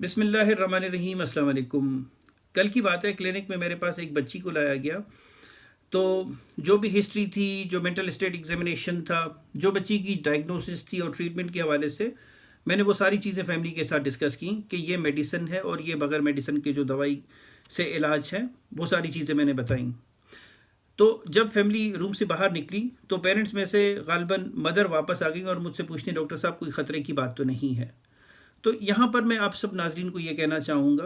बिस्मिल्लाहिर्रहमानिर्रहीम। अस्सलाम वालेकुम। कल की बात है, क्लिनिक में मेरे पास एक बच्ची को लाया गया। तो जो भी हिस्ट्री थी, जो मेंटल स्टेट एग्जामिनेशन था, जो बच्ची की डायग्नोसिस थी और ट्रीटमेंट के हवाले से मैंने वो सारी चीज़ें फैमिली के साथ डिस्कस की कि ये मेडिसिन है और ये बगैर मेडिसिन के जो दवाई से इलाज है, वो सारी चीज़ें मैंने बताई। तो जब फैमिली रूम से बाहर निकली तो पेरेंट्स में से गालिबन मदर वापस आ गई और मुझसे पूछने, डॉक्टर साहब कोई ख़तरे की बात तो नहीं है? तो यहाँ पर मैं आप सब नाजरीन को ये कहना चाहूँगा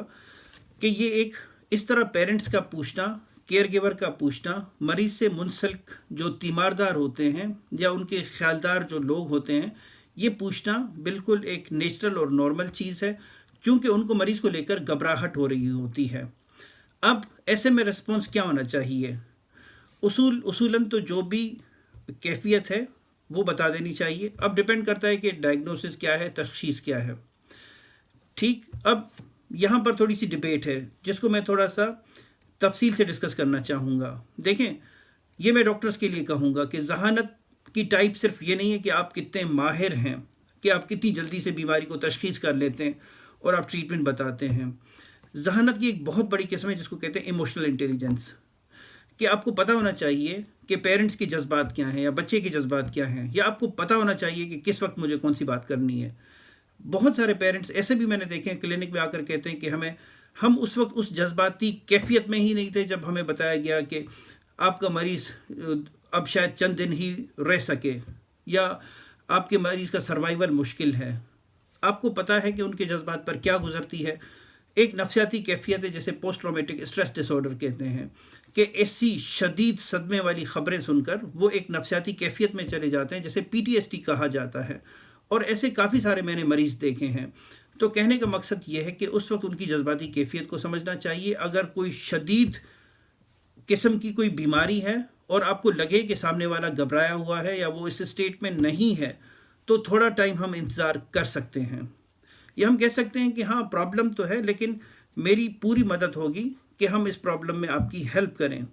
कि ये एक इस तरह पेरेंट्स का पूछना, केयर गिवर का पूछना, मरीज़ से मुंसलिक जो तीमारदार होते हैं या उनके ख्यालदार जो लोग होते हैं, ये पूछना बिल्कुल एक नेचुरल और नॉर्मल चीज़ है, चूँकि उनको मरीज़ को लेकर घबराहट हो रही होती है। अब ऐसे में रिस्पॉन्स क्या होना चाहिए? उसूलन तो जो भी कैफियत है वो बता देनी चाहिए। अब डिपेंड करता है कि डायग्नोसिस क्या है, तशख़ीस क्या है। ठीक, अब यहाँ पर थोड़ी सी डिबेट है जिसको मैं थोड़ा सा तफसील से डिस्कस करना चाहूँगा। देखें, ये मैं डॉक्टर्स के लिए कहूँगा कि जहानत की टाइप सिर्फ ये नहीं है कि आप कितने माहिर हैं, कि आप कितनी जल्दी से बीमारी को तशख़ीस कर लेते हैं और आप ट्रीटमेंट बताते हैं। जहानत की एक बहुत बड़ी किस्म है जिसको कहते हैं इमोशनल इंटेलिजेंस, कि आपको पता होना चाहिए कि पेरेंट्स के जज्बात क्या हैं या बच्चे के जज्बात क्या हैं, या आपको पता होना चाहिए कि किस वक्त मुझे कौन सी बात करनी है। बहुत सारे पेरेंट्स ऐसे भी मैंने देखे हैं, क्लिनिक में आकर कहते हैं कि हम उस वक्त उस जज्बाती कैफियत में ही नहीं थे जब हमें बताया गया कि आपका मरीज़ अब शायद चंद दिन ही रह सके या आपके मरीज़ का सर्वाइवल मुश्किल है। आपको पता है कि उनके जज्बात पर क्या गुजरती है। एक नफ्सियाती कैफियत है जिसे पोस्ट ट्रॉमेटिक स्ट्रेस डिसऑर्डर कहते हैं, कि ऐसी शदीद सदमे वाली ख़बरें सुनकर वो एक नफ्सियाती कैफियत में चले जाते हैं जिसे PTSD कहा जाता है। और ऐसे काफ़ी सारे मैंने मरीज़ देखे हैं। तो कहने का मकसद ये है कि उस वक्त उनकी जज्बाती कैफियत को समझना चाहिए। अगर कोई शदीद किस्म की कोई बीमारी है और आपको लगे कि सामने वाला घबराया हुआ है या वो इस स्टेट में नहीं है, तो थोड़ा टाइम हम इंतज़ार कर सकते हैं, या हम कह सकते हैं कि हाँ, प्रॉब्लम तो है लेकिन मेरी पूरी मदद होगी कि हम इस प्रॉब्लम में आपकी हेल्प करें,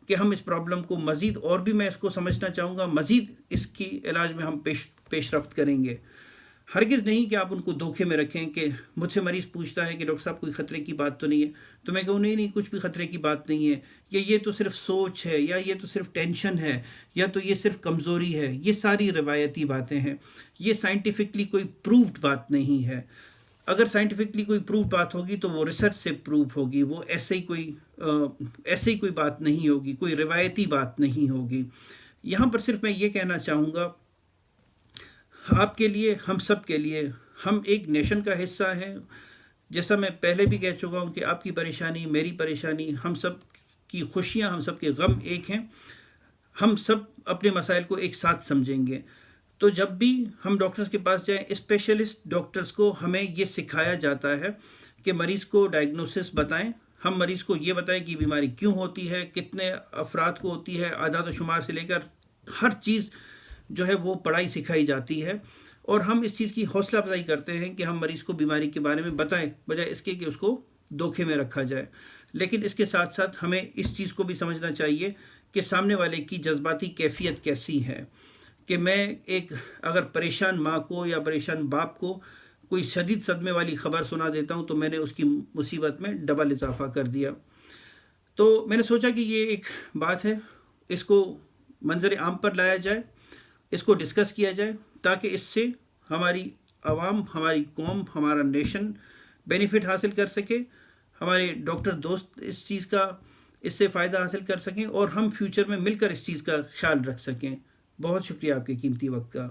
कि हम इस प्रॉब्लम को मज़ीद, और भी मैं इसको समझना चाहूँगा, मज़ीद इसकी इलाज में हम पेशरफ्त करेंगे। हरगिज़ नहीं कि आप उनको धोखे में रखें कि मुझसे मरीज़ पूछता है कि डॉक्टर साहब कोई ख़तरे की बात तो नहीं है, तो मैं कहूँ नहीं, कुछ भी ख़तरे की बात नहीं है, या ये तो सिर्फ सोच है, या ये तो सिर्फ टेंशन है, या तो ये सिर्फ कमज़ोरी है। ये सारी रवायती बातें हैं, ये साइंटिफिकली कोई प्रूव्ड बात नहीं है। अगर साइंटिफिकली कोई प्रूव बात होगी तो वो रिसर्च से प्रूव होगी, वो ऐसे ही कोई बात नहीं होगी, कोई रिवायती बात नहीं होगी। यहाँ पर सिर्फ मैं ये कहना चाहूँगा आपके लिए, हम सब के लिए, हम एक नेशन का हिस्सा हैं। जैसा मैं पहले भी कह चुका हूँ कि आपकी परेशानी मेरी परेशानी, हम सब की खुशियाँ, हम सब के गम एक हैं। हम सब अपने मसाइल को एक साथ समझेंगे। तो जब भी हम डॉक्टर्स के पास जाएं, स्पेशलिस्ट डॉक्टर्स को हमें ये सिखाया जाता है कि मरीज़ को डायग्नोसिस बताएं। हम मरीज़ को ये बताएं कि बीमारी क्यों होती है, कितने अफराद को होती है, आदाद व शुमार से लेकर हर चीज़ जो है वो पढ़ाई सिखाई जाती है। और हम इस चीज़ की हौसला अफजाई करते हैं कि हम मरीज़ को बीमारी के बारे में बताएं, बजाय इसके कि उसको धोखे में रखा जाए। लेकिन इसके साथ साथ हमें इस चीज़ को भी समझना चाहिए कि सामने वाले की जज्बाती कैफियत कैसी है। कि मैं एक अगर परेशान माँ को या परेशान बाप को कोई शदीद सदमे वाली ख़बर सुना देता हूँ तो मैंने उसकी मुसीबत में डबल इजाफा कर दिया। तो मैंने सोचा कि ये एक बात है, इसको मंजर आम पर लाया जाए, इसको डिस्कस किया जाए, ताकि इससे हमारी आवाम, हमारी कौम, हमारा नेशन बेनिफिट हासिल कर सके, हमारे डॉक्टर दोस्त इस चीज़ का, इससे फ़ायदा हासिल कर सकें और हम फ्यूचर में मिलकर इस चीज़ का ख्याल रख सकें। बहुत शुक्रिया आपके कीमती वक्त का।